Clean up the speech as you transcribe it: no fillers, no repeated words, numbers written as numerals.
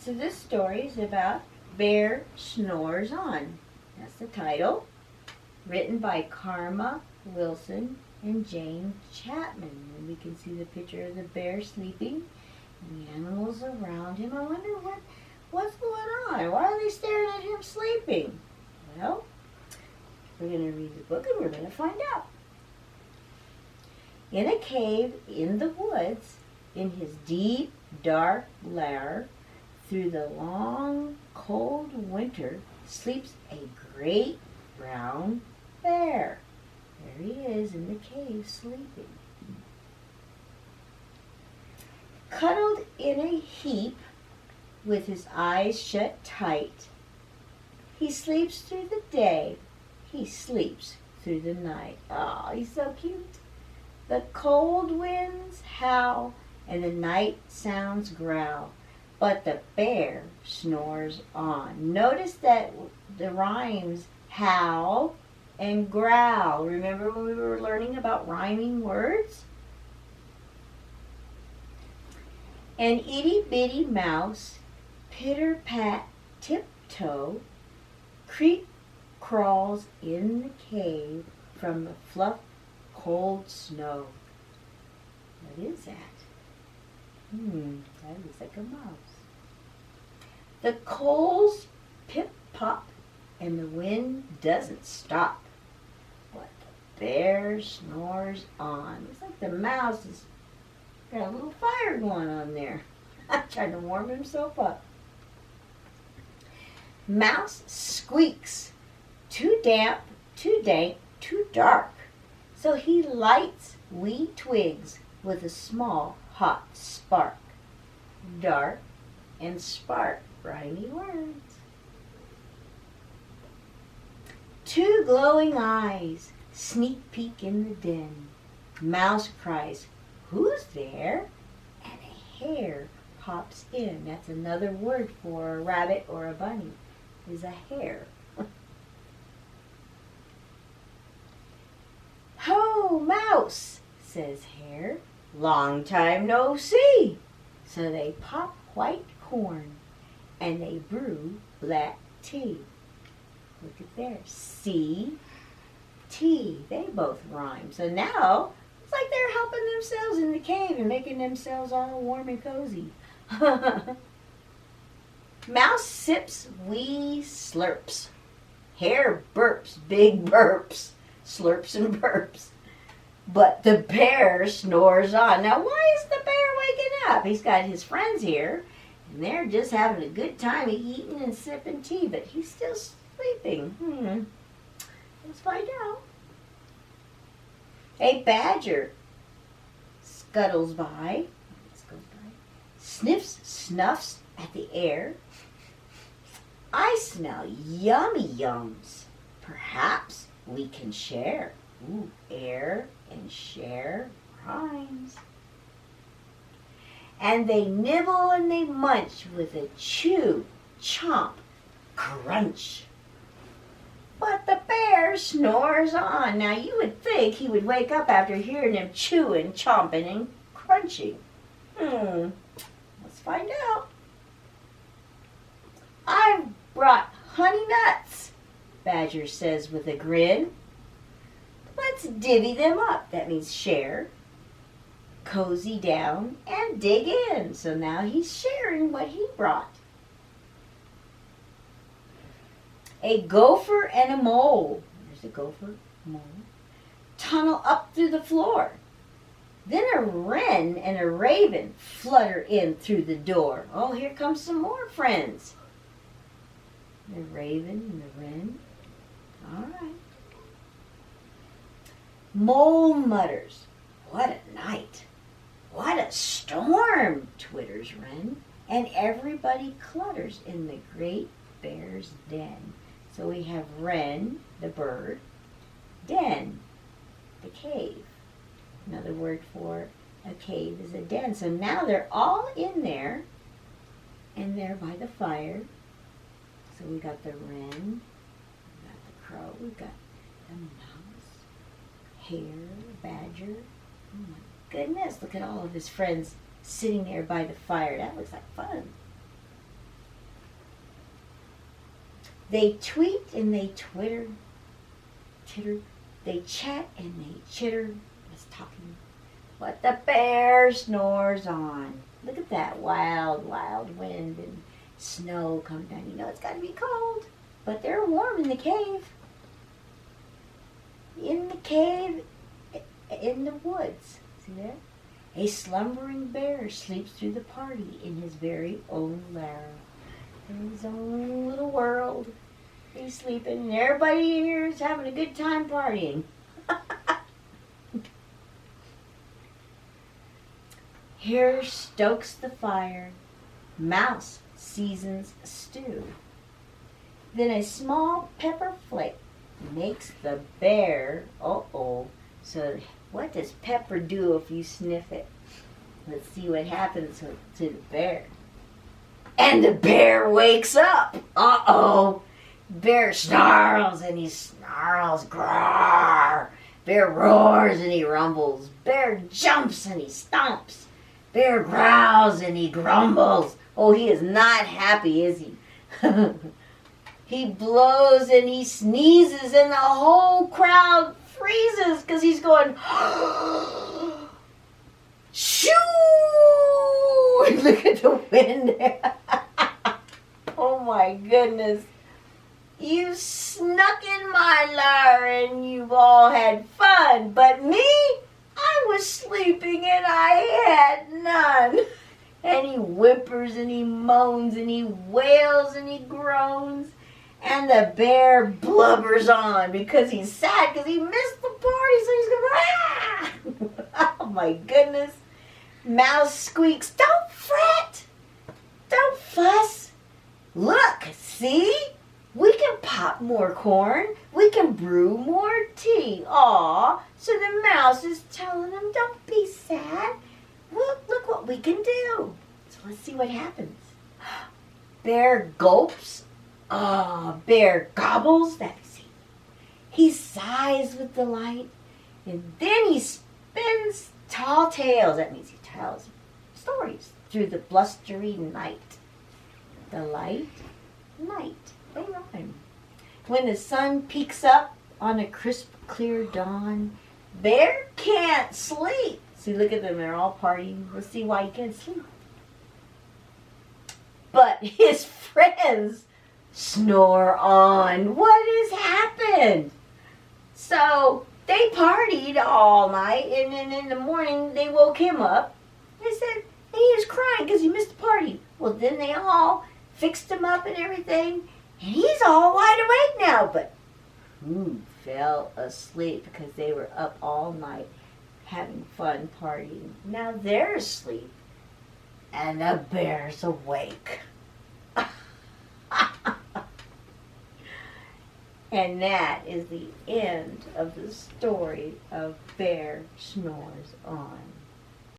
so this story is about Bear Snores On. That's the title. Written by Karma Wilson and Jane Chapman. And we can see the picture of the bear sleeping and the animals around him. I wonder what's going on. Why are they staring at him sleeping? Well, we're going to read the book and we're going to find out. In a cave in the woods, in his deep, dark lair, through the long, cold winter, sleeps a great brown bear. There he is in the cave sleeping. Cuddled in a heap with his eyes shut tight, he sleeps through the day, he sleeps through the night. Oh, he's so cute. The cold winds howl and the night sounds growl, but the bear snores on. Notice that the rhymes howl and growl. Remember when we were learning about rhyming words? An itty-bitty mouse, pitter-pat, tiptoe, creep crawls in the cave from the fluff cold snow. What is that? That looks like a mouse. The coals pip-pop and the wind doesn't stop, but the bear snores on. Looks like the mouse has got a little fire going on there. Trying to warm himself up. Mouse squeaks. Too damp, too dank, too dark. So he lights wee twigs with a small hot spark. Dark and spark, rhymy words. Two glowing eyes sneak peek in the den. Mouse cries, "Who's there?" And a hare pops in. That's another word for a rabbit or a bunny, is a hare. "Ho, mouse," says hare. "Long time no see." So they pop white corn and they brew black tea. Look at there. C, tea. They both rhyme. So now it's like they're helping themselves in the cave and making themselves all warm and cozy. Mouse sips wee slurps. Hare burps big burps. Slurps and burps. But the bear snores on. Now, why is the bear waking up? He's got his friends here, and they're just having a good time eating and sipping tea, but he's still sleeping. Let's find out. A badger scuttles by, sniffs, snuffs at the air. "I smell yummy yums. Perhaps we can share." Ooh, air and share rhymes. And they nibble and they munch with a chew, chomp, crunch. But the bear snores on. Now you would think he would wake up after hearing him chewing, chomping, and crunching. Let's find out. "I've brought honey nuts," Badger says with a grin. "Let's divvy them up." That means share. Cozy down and dig in. So now he's sharing what he brought. A gopher and a mole. There's a gopher, mole. Tunnel up through the floor. Then a wren and a raven flutter in through the door. Oh, here comes some more friends. The raven and the wren. All right. Mole mutters, "What a night. What a storm," twitters wren. And everybody clutters in the great bear's den. So we have wren, the bird, den, the cave. Another word for a cave is a den. So now they're all in there, and they're by the fire. So we got the wren, we got the crow, we got the mouse, hare, badger. Oh my goodness, look at all of his friends sitting there by the fire. That looks like fun. They tweet and they titter. They chat and they chitter. It's talking. What the bear snores on. Look at that wild, wild wind and snow coming down. You know it's got to be cold, but they're warm in the cave. In the cave, in the woods. See there? A slumbering bear sleeps through the party in his very own lair. In his own little world. He's sleeping and everybody in here is having a good time partying. Hare stokes the fire. Mouse seasons stew. Then a small pepper flake makes the bear, so what does pepper do if you sniff it? Let's see what happens to the bear. And the bear wakes up. Bear snarls and he snarls. Grrr. Bear roars and he rumbles. Bear jumps and he stomps. Bear growls and he grumbles. Oh, he is not happy, is he? He blows and he sneezes and the whole crowd freezes because he's going, shoo! Look at the wind. Oh my goodness. You snuck in my lair and you've all had fun, but me, I was sleeping and I had none. And he whimpers and he moans and he wails and he groans. And the bear blubbers on because he's sad because he missed the party, so he's going, ah! Oh my goodness. Mouse squeaks, don't fret, don't fuss. Look, see? We can pop more corn. We can brew more tea. Aw, so the mouse is telling him, don't be sad. Look what we can do. So let's see what happens. Bear gulps. Bear gobbles. That's it. He sighs with delight. And then he spins tall tales. That means he tells stories through the blustery night. The light, night. They rhyme. When the sun peeks up on a crisp, clear dawn, Bear can't sleep. See, look at them. They're all partying. Let's see why he can't sleep. But his friends snore on. What has happened? So they partied all night, and then in the morning they woke him up. They said, and he was crying because he missed the party. Well, then they all fixed him up and everything. And he's all wide awake now, but who fell asleep because they were up all night having fun partying. Now they're asleep, and the bear's awake. And that is the end of the story of Bear Snores On.